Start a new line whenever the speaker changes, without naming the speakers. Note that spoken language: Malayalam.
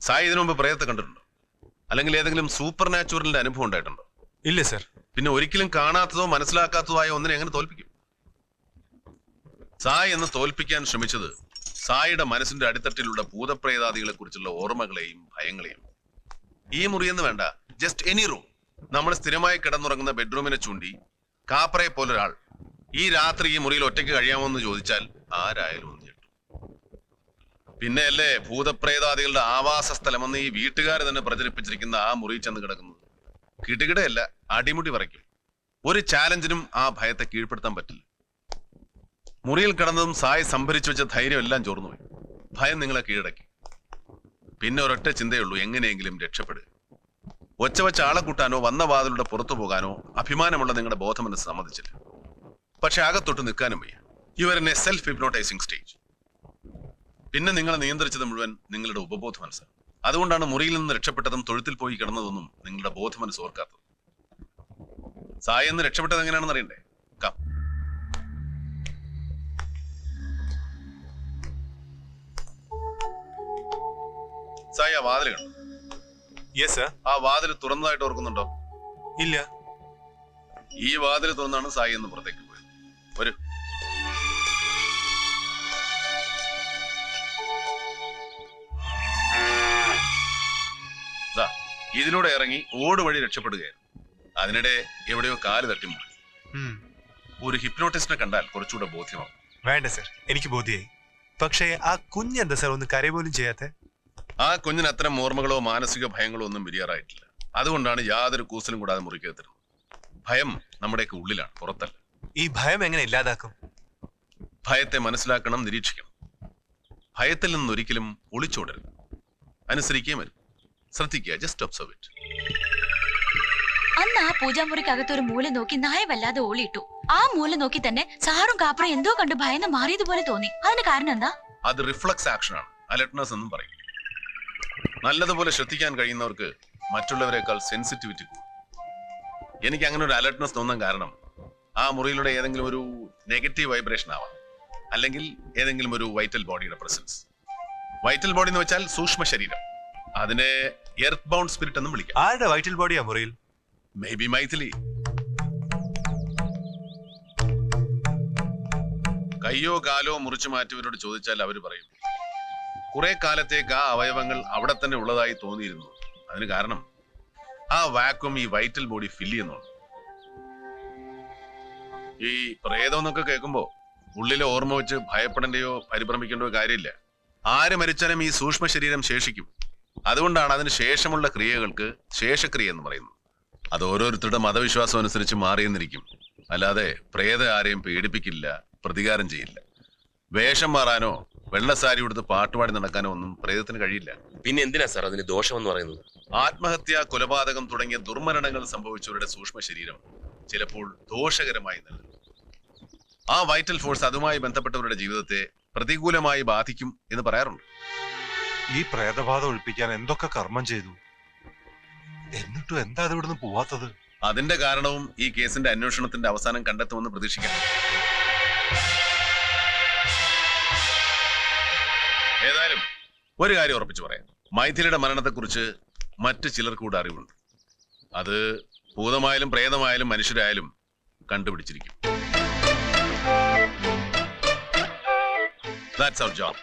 സായി ഇതിനു മുമ്പ് പ്രേതത്തെ കണ്ടിട്ടുണ്ടോ? അല്ലെങ്കിൽ ഏതെങ്കിലും സൂപ്പർ നാച്ചുറലിന്റെ അനുഭവം ഉണ്ടായിട്ടുണ്ടോ?
ഇല്ല സർ.
പിന്നെ ഒരിക്കലും കാണാത്തതോ മനസ്സിലാക്കാത്തതോ ആയ ഒന്നിനെ എങ്ങനെ തോൽപ്പിക്കും? സായി എന്ന് തോൽപ്പിക്കാൻ ശ്രമിച്ചത് സായിയുടെ മനസ്സിന്റെ അടിത്തട്ടിലുള്ള ഭൂതപ്രേതാദികളെ കുറിച്ചുള്ള ഓർമ്മകളെയും ഭയങ്ങളെയും. ഈ മുറിയെന്ന് വേണ്ട, ജസ്റ്റ് എനി റൂം. നമ്മൾ സ്ഥിരമായി കിടന്നുറങ്ങുന്ന ബെഡ്റൂമിനെ ചൂണ്ടി കാപ്പറയെ പോലൊരാൾ ഈ രാത്രി ഈ മുറിയിൽ ഒറ്റയ്ക്ക് കഴിയാമോ എന്ന് ചോദിച്ചാൽ ആരായാലും ഒന്ന് ഞെട്ടും. പിന്നെയല്ലേ ഭൂതപ്രേതാദികളുടെ ആവാസ സ്ഥലമെന്ന് ഈ വീട്ടുകാർ തന്നെ പ്രചരിപ്പിച്ചിരിക്കുന്ന ആ മുറി ചെന്ന് കിടക്കുന്നത്. കിടുകിടയല്ല, അടിമുടി വരയ്ക്കും. ഒരു ചാലഞ്ചിനും ആ ഭയത്തെ കീഴ്പ്പെടുത്താൻ പറ്റില്ല. മുറിയിൽ കിടന്നതും സായി സംഭരിച്ചു വെച്ച ധൈര്യം എല്ലാം ചോർന്നുപോയി. ഭയം നിങ്ങളെ കീഴടക്കി. പിന്നെ ഒരൊറ്റ ചിന്തയുള്ളൂ, എങ്ങനെയെങ്കിലും രക്ഷപ്പെടുക. ഒച്ച വെച്ച ആളെ കൂട്ടാനോ വന്ന വാതിലൂടെ പുറത്തു പോകാനോ അഭിമാനമുള്ള നിങ്ങളുടെ ബോധമനസ്സ് സമ്മതിച്ചില്ല. പക്ഷെ അകത്തൊട്ട് നിൽക്കാനും വയ്യ. You're in a self hypnotising stage. പിന്നെ നിങ്ങളെ നിയന്ത്രിച്ചത് മുഴുവൻ നിങ്ങളുടെ ഉപബോധ മനസ്സാണ്. അതുകൊണ്ടാണ് മുറിയിൽ നിന്ന് രക്ഷപ്പെട്ടതും തൊഴുത്തിൽ പോയി കിടന്നതൊന്നും നിങ്ങളുടെ ബോധ മനസ്സ് ഓർക്കാത്തത്. സായി എന്ന് രക്ഷപ്പെട്ടത് എങ്ങനെയാണെന്ന് അറിയണ്ടേ? സായി, ആ വാതിൽ കണ്ടു?
ആ
വാതിൽ തുറന്നതായിട്ട് ഓർക്കുന്നുണ്ടോ?
ഇല്ല.
ഈ വാതിൽ തുറന്നാണ് സായി എന്ന് പുറത്തേക്ക് പോയത്. വരൂ. ഇതിലൂടെ ഇറങ്ങി ഓട് വഴി രക്ഷപ്പെടുകയായിരുന്നു. അതിനിടെ എവിടെയോ കാല് തട്ടിമുറി. ഒരു ഹിപ്നോട്ടിസ്റ്റിനെ കണ്ടാൽ കുറച്ചുകൂടെ ബോധ്യമാവും.
വേണ്ട സർ, എനിക്ക് ബോധ്യമായി. പക്ഷേ ആ കുഞ്ഞെന്താ സർ ഒന്ന് കരയ പോലും ചെയ്യാത്ത?
ആ കുഞ്ഞിന് അത്തരം ഓർമ്മകളോ മാനസിക ഭയങ്ങളോ ഒന്നും വിരിയാറായിട്ടില്ല. അതുകൊണ്ടാണ് യാതൊരു കൂസലും കൂടാതെ മുറിക്കകത്തിരുന്നത്. ഭയം നമ്മുടെയൊക്കെ ഉള്ളിലാണ്, പുറത്തല്ല.
ഈ ഭയം എങ്ങനെ ഇല്ലാതാക്കും?
ഭയത്തെ മനസ്സിലാക്കണം, നിരീക്ഷിക്കണം. ഭയത്തിൽ നിന്നൊരിക്കലും ഒളിച്ചോടരുത്. അനുസരിക്കുകയും വരും. ശ്രദ്ധിക്കുക, ജസ്റ്റ് ഒബ്സർവ് ഇറ്റ്.
അന്ന് ആ പൂജാമുറിക്കകത്ത് ഒരു മൂല നോക്കി നായ വല്ലാതെ ഓളിയിട്ടു. ആ മൂല നോക്കി തന്നെ സാറും കാപ്പറും എന്തോ കണ്ട് ഭയന്ന് മാറിയതുപോലെ തോന്നി. അതിന് കാരണം എന്താ?
അത് റിഫ്ലക്സ് ആക്ഷൻ ആണ്, അലർട്ട്നെസ് എന്നും പറയും. നല്ലതുപോലെ ശ്രദ്ധിക്കാൻ കഴിയുന്നവർക്ക് മറ്റുള്ളവരെക്കാൾ സെൻസിറ്റിവിറ്റി കൂടും. എനിക്ക് അങ്ങനെ ഒരു അലർട്ട്നെസ് തോന്നാൻ കാരണം ആ മുറിയിലൂടെ ഏതെങ്കിലും ഒരു നെഗറ്റീവ് വൈബ്രേഷൻ ആവാം, അല്ലെങ്കിൽ ഏതെങ്കിലും ഒരു വൈറ്റൽ ബോഡിയുടെ പ്രസൻസ്. വൈറ്റൽ ബോഡി എന്ന് വെച്ചാൽ സൂക്ഷ്മ ശരീരം. അതിനെ എർത്ത് ബൗണ്ട് സ്പിരിറ്റ് എന്നും വിളിക്കാം.
ആരുടെ വൈറ്റൽ ബോഡിയാ മുറിയിൽ?
Maybe Mythili. കയ്യോ കാലോ മുറിച്ചു മാറ്റിയവരോട് ചോദിച്ചാൽ അവർ പറയും കുറെ കാലത്തേക്ക് ആ അവയവങ്ങൾ അവിടെ തന്നെ ഉള്ളതായി തോന്നിയിരുന്നു. അതിന് കാരണം ആ വാക്വം ഈ വൈറ്റൽ ബോഡി ഫില്ല് ചെയ്യുന്നുണ്ട്. ഈ പ്രേതം എന്നൊക്കെ കേൾക്കുമ്പോ ഉള്ളിലെ ഓർമ്മ വെച്ച് ഭയപ്പെടേണ്ടയോ പരിഭ്രമിക്കേണ്ടയോ കാര്യമില്ല. ആര് മരിച്ചാലും ഈ സൂക്ഷ്മ ശരീരം ശേഷിക്കും. അതുകൊണ്ടാണ് അതിന് ശേഷമുള്ള ക്രിയകൾക്ക് ശേഷക്രിയ എന്ന് പറയുന്നത്. അത് ഓരോരുത്തരുടെ മതവിശ്വാസം അനുസരിച്ച് മാറിയെന്നിരിക്കും. അല്ലാതെ പ്രേത ആരെയും പേടിപ്പിക്കില്ല, പ്രതികാരം ചെയ്യില്ല. വേഷം മാറാനോ വെള്ളസാരി കൊടുത്ത് പാട്ടുപാടി നടക്കാനോ ഒന്നും പ്രേതത്തിന് കഴിയില്ല.
പിന്നെ എന്തിനാ സാർ അതിന് ദോഷമെന്ന് പറയുന്നത്?
ആത്മഹത്യ, കൊലപാതകം തുടങ്ങിയ ദുർമരണങ്ങൾ സംഭവിച്ചവരുടെ സൂക്ഷ്മ ശരീരം ചിലപ്പോൾ ദോഷകരമായി നൽകും. ആ വൈറ്റൽ ഫോഴ്സ് അതുമായി ബന്ധപ്പെട്ടവരുടെ ജീവിതത്തെ പ്രതികൂലമായി ബാധിക്കും എന്ന് പറയാറുണ്ട്.
ഈ പ്രേതബാധ ഒഴിപ്പിക്കാൻ എന്തൊക്കെ കർമ്മം ചെയ്തു, എന്നിട്ടും എന്താ അത് ഇവിടുന്ന് പോവാത്തത്?
അതിന്റെ കാരണവും ഈ കേസിന്റെ അന്വേഷണത്തിന്റെ അവസാനം കണ്ടെത്തുമെന്ന് പ്രതീക്ഷിക്കാം. ഏതായാലും ഒരു കാര്യം ഉറപ്പിച്ചു പറയാം, മൈഥിലിയുടെ മരണത്തെക്കുറിച്ച് മറ്റു ചിലർ കൂടെ അറിവുണ്ട്. അത് ഭൂതമായാലും പ്രേതമായാലും മനുഷ്യരായാലും കണ്ടുപിടിച്ചിരിക്കും. That's our job.